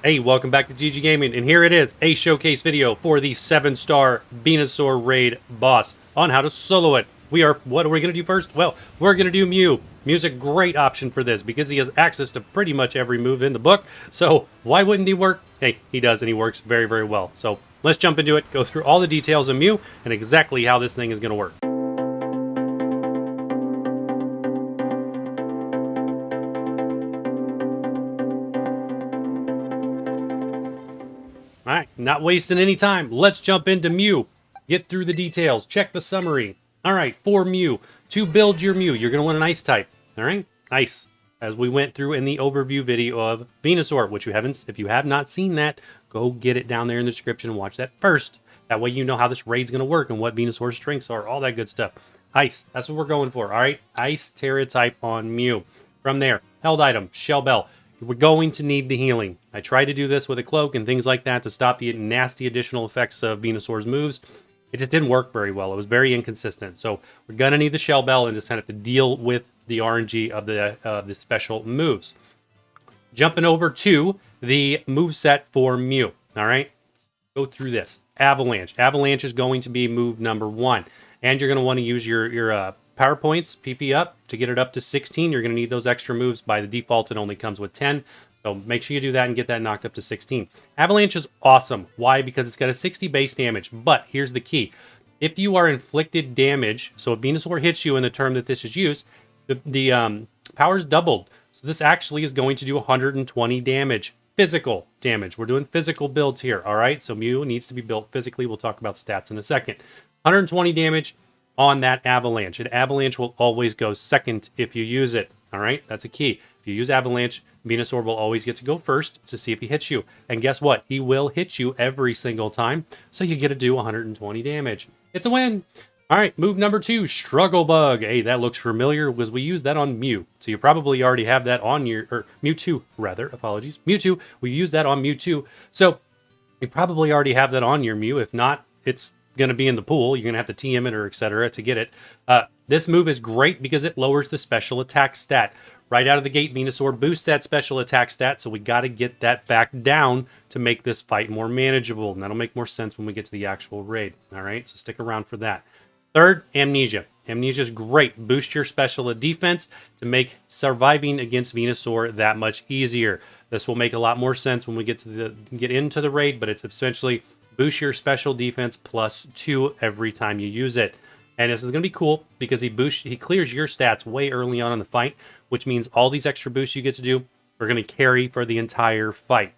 Hey, welcome back to gggaming, and here it is, a showcase video for the 7-star VENUSAUR Raid boss on how to solo it. What are we going to do first? Well, we're going to do MEW. MEW's a great option for this because he has access to pretty much every move in the book, so why wouldn't he work? Hey, he does, and he works very, very well. So let's jump into it, go through all the details of MEW and exactly how this thing is going to work. All right, not wasting any time. Let's jump into MEW. Get through the details. Check the summary. All right, for MEW, to build your MEW, you're going to want an ice type. All right, ice. As we went through in the overview video of VENUSAUR, which if you have not seen that, go get it down there in the description and watch that first. That way you know how this raid's going to work and what VENUSAUR's strengths are, all that good stuff. Ice, that's what we're going for. All right, ice Tera type on MEW. From there, held item, shell bell. We're going to need the healing. I tried to do this with a cloak and things like that to stop the nasty additional effects of VENUSAUR's moves. It just didn't work very well. It was very inconsistent. So we're going to need the shell bell and just kind of have to deal with the RNG of the special moves. Jumping over to the moveset for MEW. All right, let's go through this. Avalanche. Avalanche is going to be move number 1. And you're going to want to use your power points, PP up, to get it up to 16. You're going to need those extra moves. By the default, it only comes with 10. So make sure you do that and get that knocked up to 16. Avalanche is awesome. Why? Because it's got a 60 base damage. But here's the key. If you are inflicted damage, so if VENUSAUR hits you in the turn that this is used, the power's doubled. So this actually is going to do 120 damage. Physical damage. We're doing physical builds here. All right. So MEW needs to be built physically. We'll talk about the stats in a second. 120 damage on that avalanche. And avalanche will always go second if you use it. All right, that's a key. If you use avalanche, VENUSAUR will always get to go first to see if he hits you. And guess what? He will hit you every single time. So you get to do 120 damage. It's a win. All right, move number 2, Struggle Bug. Hey, that looks familiar because we use that on MEW. So you probably already have that on your, or Mewtwo rather, apologies. Mewtwo, we use that on Mewtwo. So you probably already have that on your MEW. If not, it's going to be in the pool. You're going to have to TM it or etc. to get it. This move is great because it lowers the special attack stat. Right out of the gate, VENUSAUR boosts that special attack stat, so we got to get that back down to make this fight more manageable, and that'll make more sense when we get to the actual raid. All right, so stick around for that. Third, Amnesia. Amnesia is great. Boost your special defense to make surviving against VENUSAUR that much easier. This will make a lot more sense when we get into the raid, but it's essentially boost your special defense +2 every time you use it. And this is going to be cool because he clears your stats way early on in the fight, which means all these extra boosts you get to do are going to carry for the entire fight.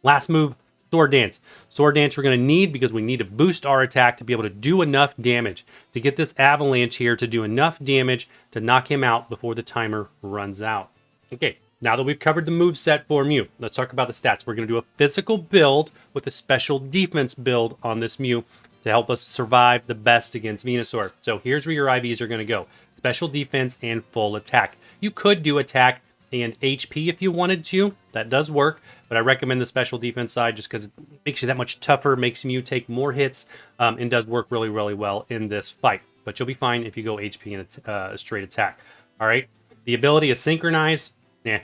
Last move, Sword Dance. Sword Dance we're going to need because we need to boost our attack to be able to do enough damage to get this avalanche here to do enough damage to knock him out before the timer runs out. Okay. Now that we've covered the move set for MEW, let's talk about the stats. We're going to do a physical build with a special defense build on this MEW to help us survive the best against VENUSAUR. So here's where your IVs are going to go. Special defense and full attack. You could do attack and HP if you wanted to. That does work, but I recommend the special defense side just because it makes you that much tougher, makes MEW take more hits, and does work really, really well in this fight. But you'll be fine if you go HP and a straight attack. All right. The ability is synchronize.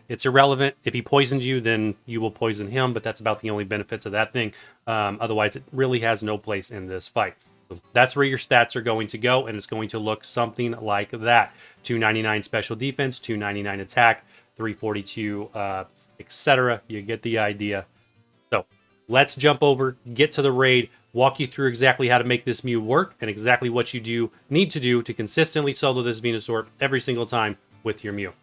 It's irrelevant. If he poisons you, then you will poison him, but that's about the only benefits of that thing. Otherwise, it really has no place in this fight. So that's where your stats are going to go, and it's going to look something like that. 299 special defense, 299 attack, 342, etc. You get the idea. So let's jump over, get to the raid, walk you through exactly how to make this MEW work, and exactly what you need to do to consistently solo this VENUSAUR every single time with your MEW.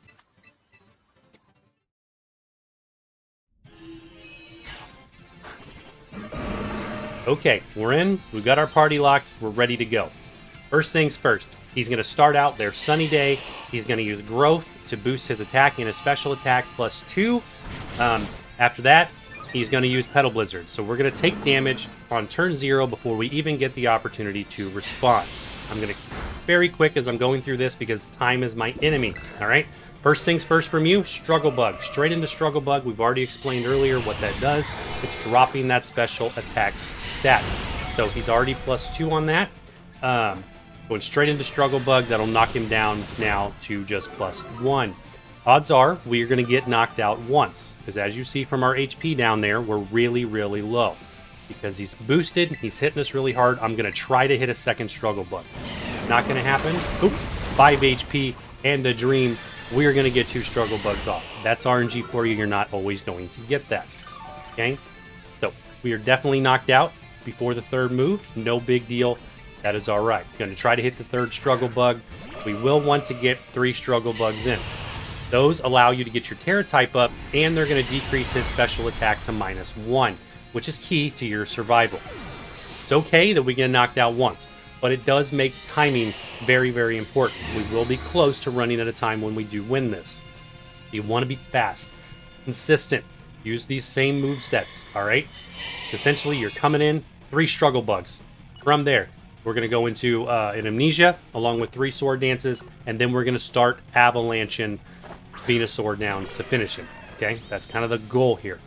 Okay, we're in. We've got our party locked. We're ready to go. First things first. He's going to start out their sunny day. He's going to use growth to boost his attack and his special attack +2. After that, he's going to use Petal Blizzard. So we're going to take damage on turn 0 before we even get the opportunity to respond. I'm going to very quick as I'm going through this because time is my enemy. All right. First things first from you, Struggle Bug. Straight into Struggle Bug. We've already explained earlier what that does. It's dropping that special attack stat. So he's already +2 on that. Going straight into Struggle Bug. That'll knock him down now to just +1. odds are we are going to get knocked out once. Because as you see from our HP down there, we're really, really low. Because he's boosted, he's hitting us really hard. I'm going to try to hit a second struggle bug. Not going to happen. Oop, 5 HP and a dream. We're going to get 2 struggle bugs off. That's RNG for you. You're not always going to get that. Okay? So, we are definitely knocked out before the 3rd move. No big deal. That is all right. Going to try to hit the 3rd struggle bug. We will want to get 3 struggle bugs in. Those allow you to get your Tera type up, and they're going to decrease its special attack to -1, which is key to your survival. It's okay that we get knocked out once, but it does make timing very, very important. We will be close to running out of time when we do win this. You want to be fast, consistent. Use these same move sets, all right? Essentially, you're coming in, 3 struggle bugs. From there, we're going to go into an Amnesia, along with 3 sword dances, and then we're going to start avalanching Venusaur down to finish him, okay? That's kind of the goal here.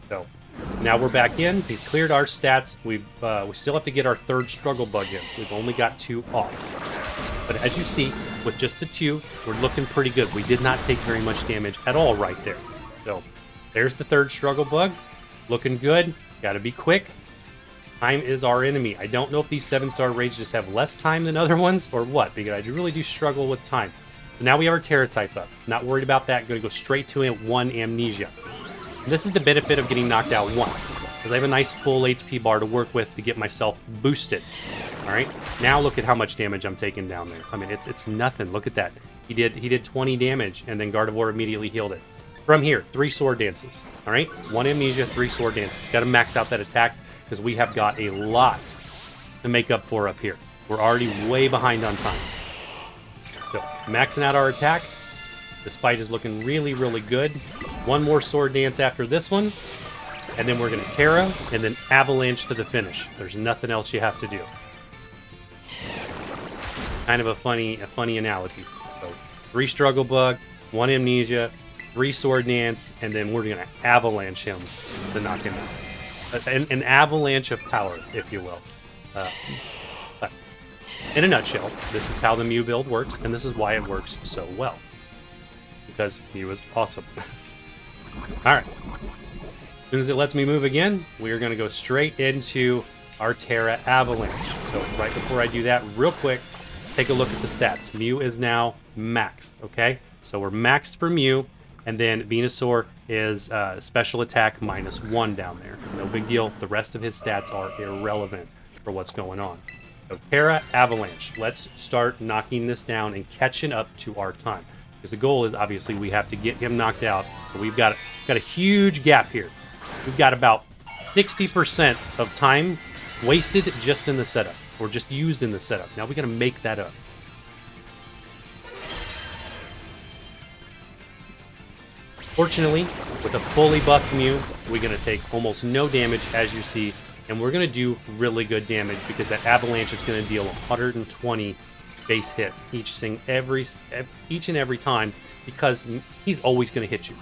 So, now we're back in. We've cleared our stats. We still have to get our 3rd struggle bug in. We've only got 2 off. But as you see, with just the 2, we're looking pretty good. We did not take very much damage at all right there. So, there's the 3rd struggle bug. Looking good. Gotta be quick. Time is our enemy. I don't know if these 7-star raids just have less time than other ones or what, because I really do struggle with time. So now we have our Tera type up. Not worried about that. Going to go straight to it. 1 Amnesia. And this is the benefit of getting knocked out once, because I have a nice full HP bar to work with to get myself boosted. All right. Now look at how much damage I'm taking down there. I mean, it's nothing. Look at that. He did 20 damage, and then Gardevoir immediately healed it. From here, 3 sword dances. All right. 1 Amnesia, 3 sword dances. Got to max out that attack, because we have got a lot to make up for up here. We're already way behind on time. So, maxing out our attack. This fight is looking really, really good. 1 more sword dance after this one. And then we're going to Tera, and then avalanche to the finish. There's nothing else you have to do. Kind of a funny analogy. So, 3 struggle bug, 1 Amnesia, 3 sword dance, and then we're going to avalanche him to knock him out. An avalanche of power, if you will. In a nutshell, this is how the MEW build works, and this is why it works so well. Because MEW is awesome. Alright. As soon as it lets me move again, we are going to go straight into our Tera Avalanche. So right before I do that, real quick, take a look at the stats. MEW is now maxed, okay? So we're maxed for MEW, and then Venusaur is special attack -1 down there. No big deal. The rest of his stats are irrelevant for what's going on. So Tera Avalanche. Let's start knocking this down and catching up to our time. Because the goal is, obviously, we have to get him knocked out. So we've got a huge gap here. We've got about 60% of time wasted just in the setup. Or just used in the setup. Now we got to make that up. Fortunately, with a fully buffed MEW, we're going to take almost no damage, as you see. And we're going to do really good damage because that avalanche is going to deal 120 base hit each and every time, because he's always going to hit you.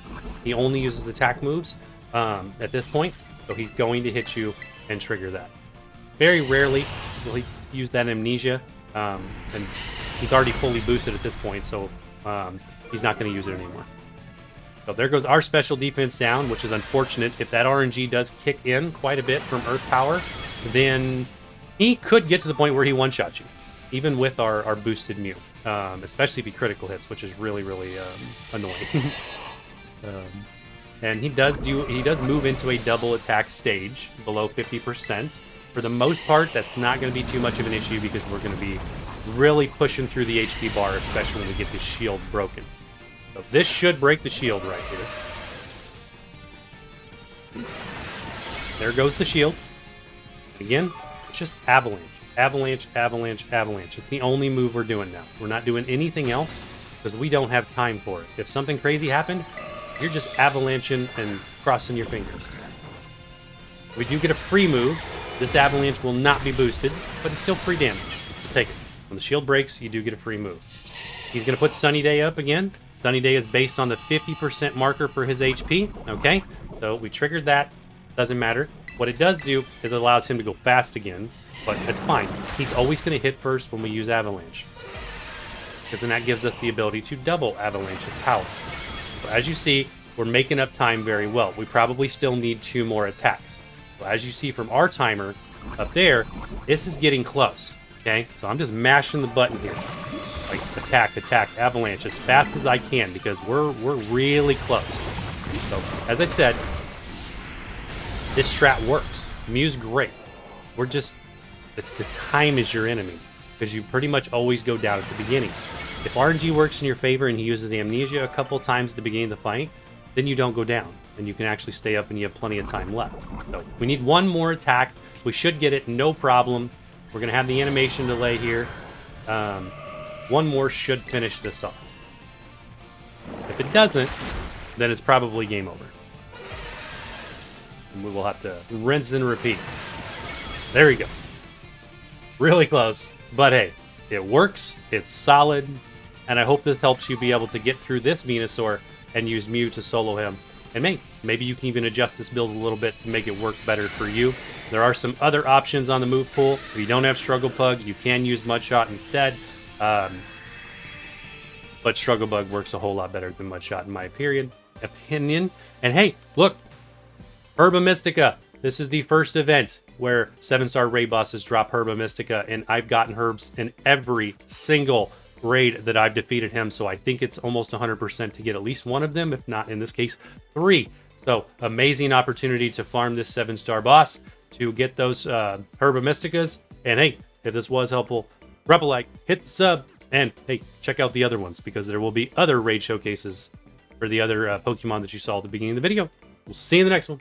He only uses attack moves at this point, so he's going to hit you and trigger that. Very rarely will he use that Amnesia, and he's already fully boosted at this point, so he's not going to use it anymore. So there goes our special defense down, which is unfortunate. If that RNG does kick in quite a bit from Earth Power, then he could get to the point where he one-shots you, even with our boosted MEW, especially if he critical hits, which is really, really annoying. And he does move into a double attack stage below 50%. For the most part, that's not going to be too much of an issue because we're going to be really pushing through the HP bar, especially when we get the shield broken. So this should break the shield right here. There goes the shield. Again, it's just avalanche. Avalanche, avalanche, avalanche. It's the only move we're doing now. We're not doing anything else because we don't have time for it. If something crazy happened, you're just avalanching and crossing your fingers. We do get a free move. This avalanche will not be boosted, but it's still free damage. So take it. When the shield breaks, you do get a free move. He's going to put Sunny Day up again. Sunny Day is based on the 50% marker for his HP, okay? So we triggered that. Doesn't matter. What it does do is it allows him to go fast again, but it's fine. He's always going to hit first when we use Avalanche, because then that gives us the ability to double Avalanche of power. So as you see, we're making up time very well. We probably still need 2 more attacks. So as you see from our timer up there, this is getting close. Okay, so I'm just mashing the button here, like attack, attack, avalanche as fast as I can because we're really close. So as I said, this strat works. Mew's great. We're just the time is your enemy because you pretty much always go down at the beginning. If RNG works in your favor and he uses the amnesia a couple times at the beginning of the fight, then you don't go down and you can actually stay up and you have plenty of time left. So we need 1 more attack. We should get it, no problem. We're going to have the animation delay here. 1 more should finish this off. If it doesn't, then it's probably game over. And we will have to rinse and repeat. There he goes. Really close, but hey, it works, it's solid, and I hope this helps you be able to get through this Venusaur and use Mew to solo him. And maybe you can even adjust this build a little bit to make it work better for you. There are some other options on the move pool. If you don't have Struggle Bug, you can use Mudshot instead. But Struggle Bug works a whole lot better than Mudshot in my opinion. And hey, look, Herba Mystica. This is the first event where 7-star raid bosses drop Herba Mystica, and I've gotten Herbs in every single raid that I've defeated him, so I think it's almost 100% to get at least 1 of them, if not, in this case, 3. So, amazing opportunity to farm this 7-star boss, to get those Herba Mysticas, and hey, if this was helpful, drop a like, hit the sub, and hey, check out the other ones, because there will be other raid showcases for the other Pokemon that you saw at the beginning of the video. We'll see you in the next one.